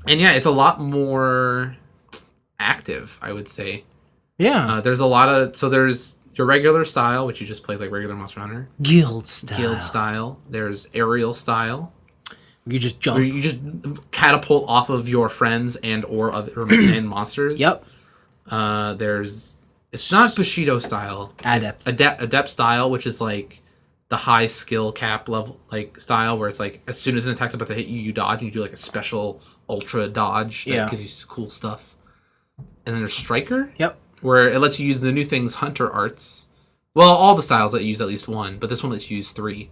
And yeah, it's a lot more active, I would say. Yeah. There's a lot of there's your regular style, which you just play like regular Monster Hunter. Guild style. Guild style. There's aerial style. You just Where jump. you just catapult off of your friends and or other and monsters. Yep. It's not Bushido style. Adept. It's adept style, which is like the high skill cap level like style where it's like as soon as an attack's about to hit you, you dodge and you do like a special ultra dodge that gives you cool stuff. And then there's Striker. Yep. Where it lets you use the new things Hunter Arts. Well, all the styles let you use at least one, but this one lets you use 3.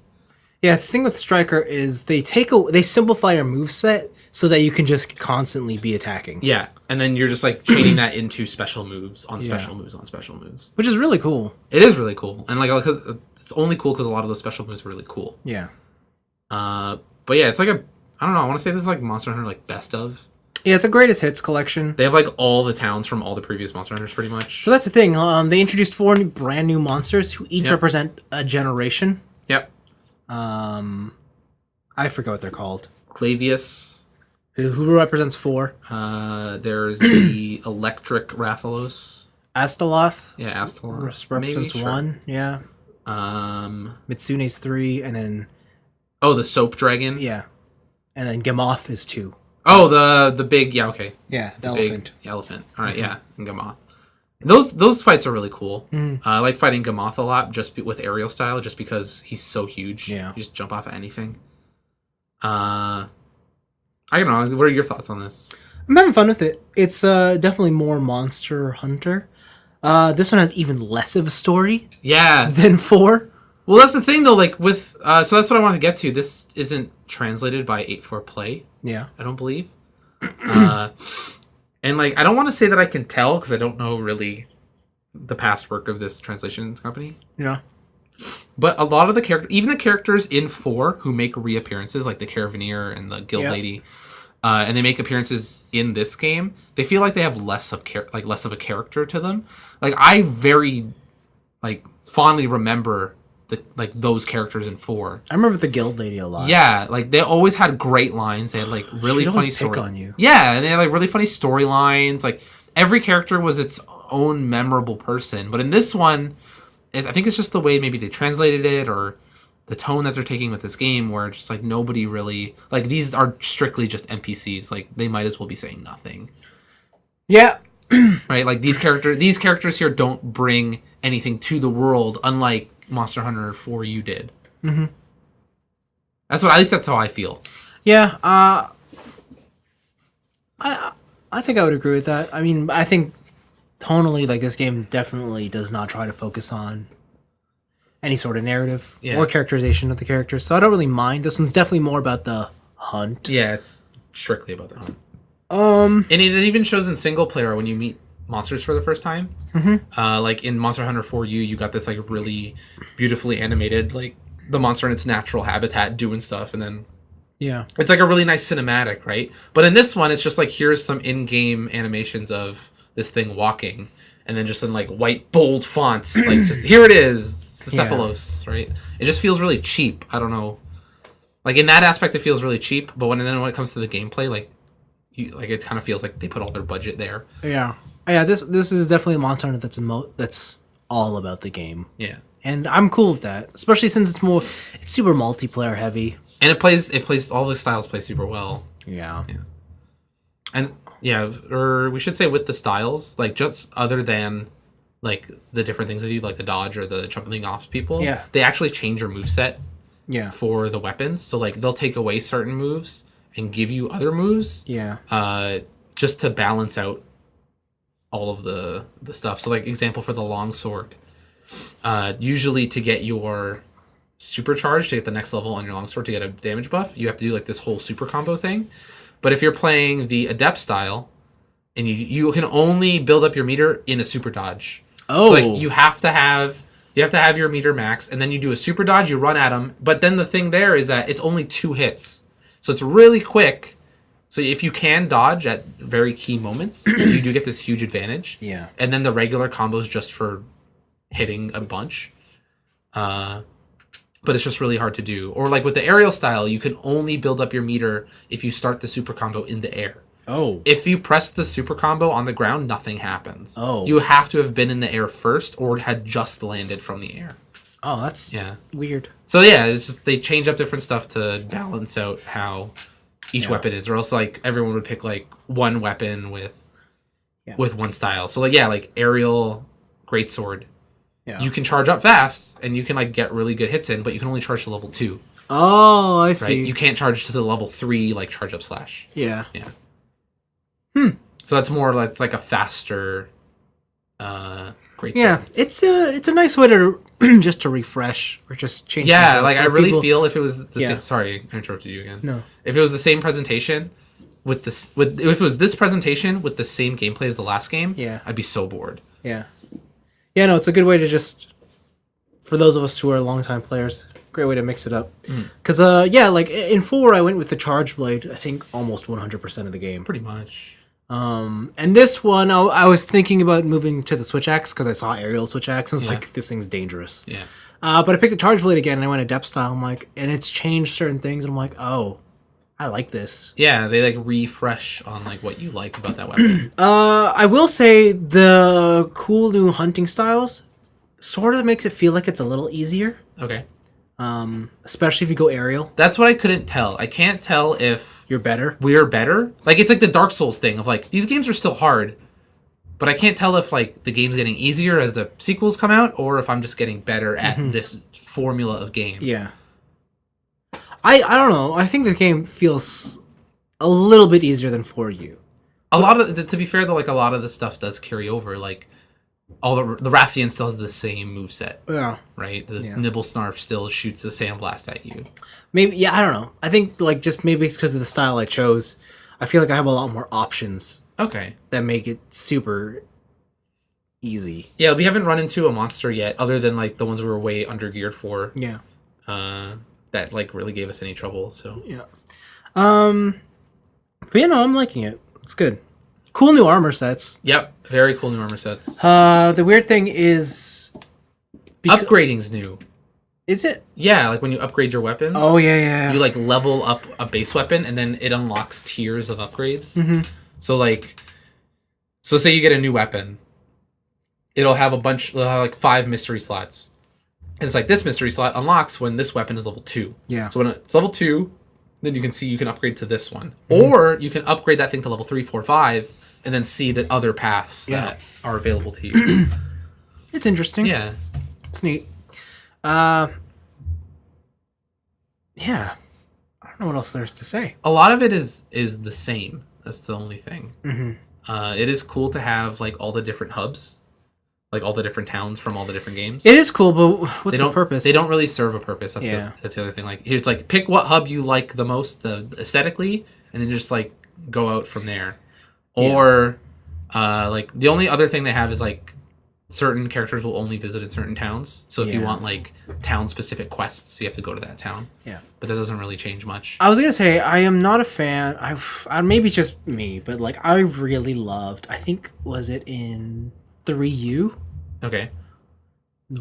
Yeah, the thing with Striker is they simplify your moveset so that you can just constantly be attacking. Yeah, and then you're just like chaining that into special moves on special moves on special moves. Which is really cool. It is really cool. And like cuz it's only cool cuz a lot of those special moves are really cool. Yeah. But yeah, it's like I don't know, I want to say this is like Monster Hunter like best of. Yeah, it's a greatest hits collection. They have like all the towns from all the previous Monster Hunters pretty much. So that's the thing. They introduced 4 brand new monsters who each represent a generation. Yep. I forget what they're called. Clavius. Who represents 4? There's the Electric Rathalos. Asteloth Yeah, Asteloth. represents maybe? 1. Yeah. Sure. Mitsune's 3, and then The Soap Dragon. yeah, and then Gamoth is 2. Oh, the big okay. Yeah, the Big elephant. elephant. All right, yeah, and Gamoth. Those fights are really cool. I like fighting Gamoth a lot, just with aerial style, just because he's so huge. Yeah. You just jump off of anything. I don't know. What are your thoughts on this? I'm having fun with it. It's definitely more Monster Hunter. This one has even less of a story Yeah. than 4. Well, that's the thing though. Like with so that's what I wanted to get to. This isn't translated by 8-4 Play. Yeah. I don't believe. And like I don't want to say that I can tell because I don't know really the past work of this translation company. Yeah. But a lot of the characters, even the characters in 4 who make reappearances, like the Caravaneer and the Guild Lady, and they make appearances in this game, they feel like they have less of a character to them. Like I very fondly remember those characters in 4. I remember the Guild Lady a lot. Yeah, like they always had great lines. They had like really She'd funny always pick story. on you. Yeah, and they had like really funny storylines. Like every character was its own memorable person. But in this one, I think it's just the way maybe they translated it or the tone that they're taking with this game, where just like nobody really like these are strictly just NPCs. Like they might as well be saying nothing. Yeah. Right? Like these characters here don't bring anything to the world, unlike Monster Hunter 4 you did. Mm-hmm. At least that's how I feel. Yeah. I think I would agree with that. I mean, I think tonally, like this game definitely does not try to focus on any sort of narrative or characterization of the characters. So I don't really mind. This one's definitely more about the hunt. Yeah, it's strictly about the hunt. And it even shows in single player when you meet monsters for the first time. Like in Monster Hunter 4U, you got this like really beautifully animated, like the monster in its natural habitat doing stuff, and then it's like a really nice cinematic, right? But in this one, it's just like here's some in-game animations of this thing walking, and then just in like white bold fonts, like just here it is, Cephalos, right? It just feels really cheap. I don't know. Like in that aspect, it feels really cheap, but when it comes to the gameplay, like it kind of feels like they put all their budget there. Yeah. This is definitely a Monster Hunter that's all about the game. Yeah, and I'm cool with that, especially since it's super multiplayer heavy, and it plays all the styles play super well. Yeah. And or we should say with the styles, like just other than like the different things that you like the dodge or the jumping off people. Yeah. They actually change your moveset. Yeah. For the weapons, so like they'll take away certain moves and give you other moves. Yeah. Just to balance out all of the stuff. So like example for the longsword, usually to get your supercharge to get the next level on your longsword to get a damage buff, you have to do like this whole super combo thing. But if you're playing the adept style, and you can only build up your meter in a super dodge. Oh. So like you have to have your meter max, and then you do a super dodge, you run at them. But then the thing there is that it's only 2 hits. So it's really quick. So if you can dodge at very key moments, you do get this huge advantage. Yeah. And then the regular combos just for hitting a bunch. But it's just really hard to do. Or like with the aerial style, you can only build up your meter if you start the super combo in the air. Oh. If you press the super combo on the ground, nothing happens. Oh. You have to have been in the air first or had just landed from the air. Oh, that's weird. So yeah, it's just they change up different stuff to balance out how each weapon is, or else like everyone would pick like one weapon with one style. So like aerial greatsword. Yeah. You can charge up fast and you can like get really good hits in, but you can only charge to level 2. Oh, I see. Right? You can't charge to the level 3 like charge up slash. Yeah. Yeah. So that's more like a faster greatsword. Yeah, it's a nice way to just to refresh or just change. Yeah, like I really feel if it was the same. Sorry, I interrupted you again. No. If it was the same presentation if it was this presentation with the same gameplay as the last game, I'd be so bored. Yeah. Yeah, no, it's a good way to just, for those of us who are longtime players, great way to mix it up. Because like in 4 I went with the charge blade. I think almost 100% of the game. Pretty much. And this one, I was thinking about moving to the switch axe because I saw aerial switch axe and I was like, this thing's dangerous. Yeah. But I picked the charge blade again and I went adept style. I'm like, and it's changed certain things. And I'm like, oh, I like this. Yeah, they like refresh on like what you like about that weapon. I will say the cool new hunting styles sort of makes it feel like it's a little easier. Okay. Especially if you go aerial. That's what I couldn't tell. I can't tell if you're better. We're better. Like it's like the Dark Souls thing of like these games are still hard, but I can't tell if like the game's getting easier as the sequels come out or if I'm just getting better at this formula of game. Yeah. I don't know. I think the game feels a little bit easier than 4U. A lot of to be fair though, like a lot of the stuff does carry over. Like all the Rathian still has the same moveset. Yeah. Right? The Nibble Snarf still shoots a sandblast at you. Maybe, I don't know. I think, like, just maybe because of the style I chose, I feel like I have a lot more options. Okay. That make it super easy. Yeah, we haven't run into a monster yet, other than, like, the ones we were way under geared for. Yeah. That, like, really gave us any trouble, so. Yeah. But, I'm liking it. It's good. Cool new armor sets. Yep, very cool new armor sets. The weird thing is... Upgrading's new. Is it? Yeah, like when you upgrade your weapons. Oh, yeah. You, like, level up a base weapon, and then it unlocks tiers of upgrades. So say you get a new weapon. It'll have like 5 mystery slots. And it's like, this mystery slot unlocks when this weapon is level 2. Yeah. So when it's level 2, then you can see you can upgrade to this one. Or you can upgrade that thing to level 3, 4, 5, and then see the other paths that are available to you. It's interesting. Yeah. It's neat. Yeah. I don't know what else there's to say. A lot of it is the same. That's the only thing. It is cool to have like all the different hubs. like all the different towns from all the different games. It is cool, but what's the purpose? They don't really serve a purpose. That's Yeah. that's the other thing. Like here's like pick what hub you like the most, aesthetically, and then just like go out from there. Or like the only other thing they have is like certain characters will only visit in certain towns. So if you want like town specific quests, you have to go to that town. Yeah. But that doesn't really change much. I was gonna say I am not a fan. Maybe it's just me, but like I really loved. I think was it in 3U? Okay.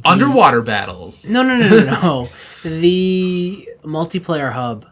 Underwater battles. No. The multiplayer hub,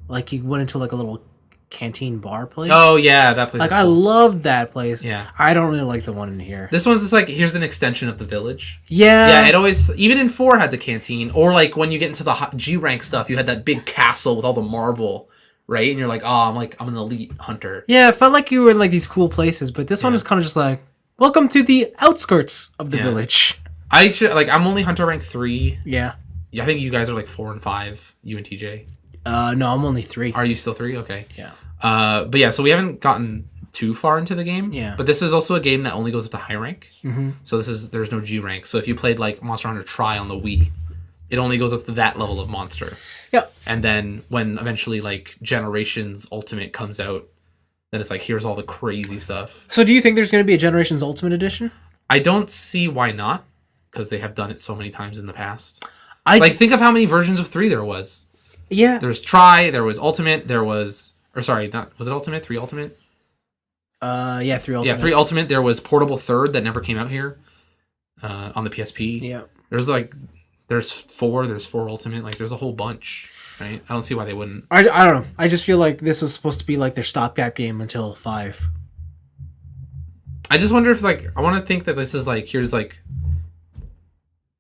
like you went into like a little canteen bar place. Oh yeah, that place. Like is I cool. loved that place. Yeah. I don't really like the one in here. This one's just like here's an extension of the village. Yeah. Yeah, it always even in 4 had the canteen, or like when you get into the G rank stuff, you had that big castle with all the marble, right? And you're like, oh, I'm an elite hunter. Yeah, it felt like you were in like these cool places, but this one was kind of just like, welcome to the outskirts of the village. I'm only hunter rank 3. Yeah. Yeah, I think you guys are like 4 and 5, you and TJ. No, I'm only 3. Are you still 3? Okay. Yeah. But yeah, so we haven't gotten too far into the game. Yeah. But this is also a game that only goes up to high rank. Mm-hmm. So there's no G rank. So if you played like Monster Hunter Tri on the Wii, it only goes up to that level of monster. Yeah. And then when eventually like Generations Ultimate comes out, then it's like here's all the crazy stuff. So do you think there's going to be a Generations Ultimate Edition? I don't see why not, because they have done it so many times in the past. Think of how many versions of 3 there was. Yeah. There's Tri, there was Ultimate, was it Ultimate? 3 Ultimate? 3 Ultimate. Yeah, 3 Ultimate. There was Portable Third that never came out here on the PSP. Yeah. There's 4 Ultimate. Like, there's a whole bunch, right? I don't see why they wouldn't. I don't know. I just feel like this was supposed to be like their stopgap game until 5. I just wonder if, like, I want to think that this is like,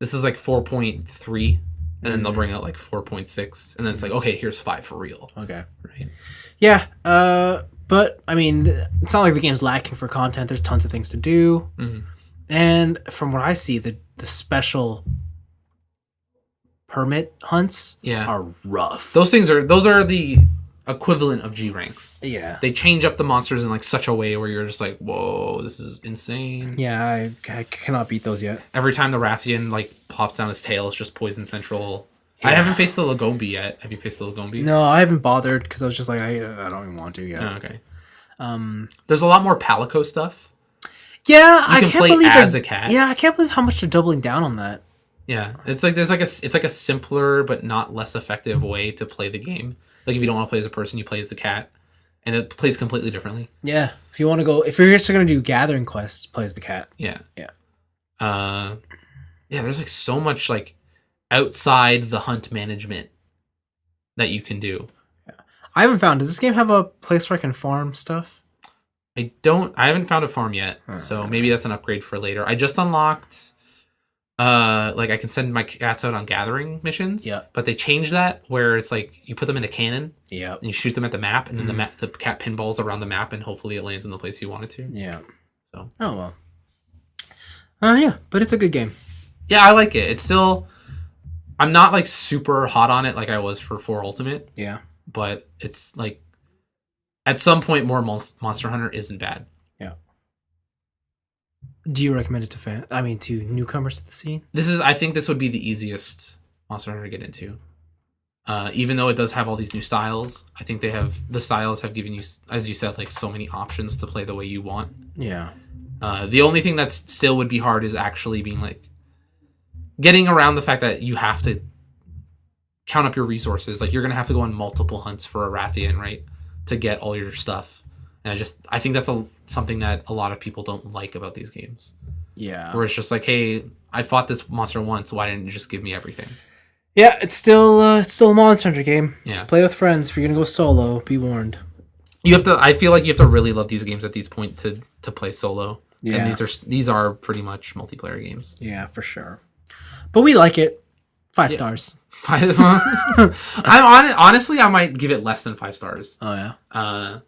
this is like 4.3, and then they'll bring out like 4.6, and then it's like, okay, here's 5 for real. Okay. Right? Yeah, but I mean, it's not like the game's lacking for content. There's tons of things to do, and from what I see, the special permit hunts are rough. Those are the equivalent of G ranks. Yeah, they change up the monsters in like such a way where you're just like, whoa, this is insane. Yeah, I cannot beat those yet. Every time the Rathian like pops down his tail, it's just poison central. Yeah. I haven't faced the Lagombi yet. Have you faced the Lagombi? No, I haven't bothered because I was just like, I don't even want to yet. Oh, okay. There's a lot more Fallucco stuff. Yeah, you can play as a cat. Yeah, I can't believe how much they're doubling down on that. Yeah, it's like it's like a simpler but not less effective way to play the game. Like if you don't want to play as a person, you play as the cat, and it plays completely differently. Yeah, if you're just gonna do gathering quests, play as the cat. Yeah. There's like so much like outside the hunt management that you can do. Yeah. I haven't found. Does this game have a place where I can farm stuff? I haven't found a farm yet, so maybe that's an upgrade for later. I just unlocked. Like I can send my cats out on gathering missions. Yeah. But they changed that where it's like you put them in a cannon. Yeah. And you shoot them at the map, and then the cat pinballs around the map, and hopefully it lands in the place you want it to. Yeah. So. Oh well. Yeah, but it's a good game. Yeah, I like it. It's still. I'm not like super hot on it like I was for 4 Ultimate. Yeah. But it's like, at some point, more Monster Hunter isn't bad. Do you recommend it to newcomers to the scene? I think this would be the easiest Monster Hunter to get into. Even though it does have all these new styles, I think the styles have given you, as you said, like so many options to play the way you want. Yeah. The only thing that still would be hard is actually being like, getting around the fact that you have to count up your resources. Like you're going to have to go on multiple hunts for a Rathian, right? To get all your stuff. And I think that's something that a lot of people don't like about these games. Yeah. Where it's just like, hey, I fought this monster once. Why didn't you just give me everything? Yeah, it's still a Monster Hunter game. Yeah. Play with friends. If you're gonna go solo, be warned. I feel like you have to really love these games at these points to play solo. Yeah. And these are pretty much multiplayer games. Yeah, for sure. But we like it. 5 stars. Honestly, I might give it less than 5 stars. Oh yeah.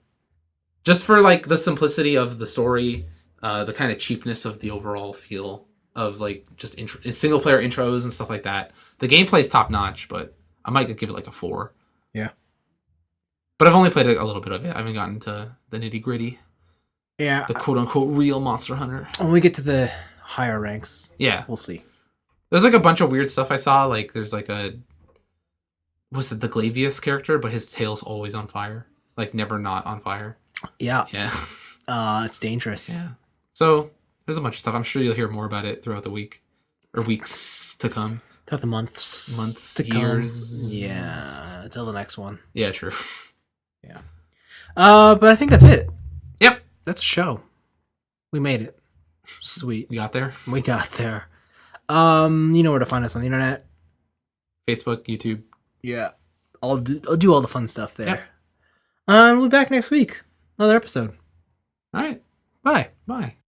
Just for like the simplicity of the story, the kind of cheapness of the overall feel of like just single player intros and stuff like that. The gameplay's top notch, but I might give it like a 4. Yeah. But I've only played a little bit of it. I haven't gotten to the nitty gritty. Yeah. The quote unquote real Monster Hunter. When we get to the higher ranks. Yeah. We'll see. There's like a bunch of weird stuff I saw. Like there's like was it the Glavius character, but his tail's always on fire. Like never not on fire. Yeah. Yeah. It's dangerous. Yeah. So there's a bunch of stuff. I'm sure you'll hear more about it throughout the week or weeks to come. Throughout the months to years. Come. Yeah. Until the next one. Yeah, true. Yeah. But I think that's it. Yep. That's a show. We made it. Sweet. You got there? We got there. You know where to find us on the internet. Facebook, YouTube. Yeah. I'll do all the fun stuff there. Yep. We'll be back next week. Another episode. All right. Bye. Bye.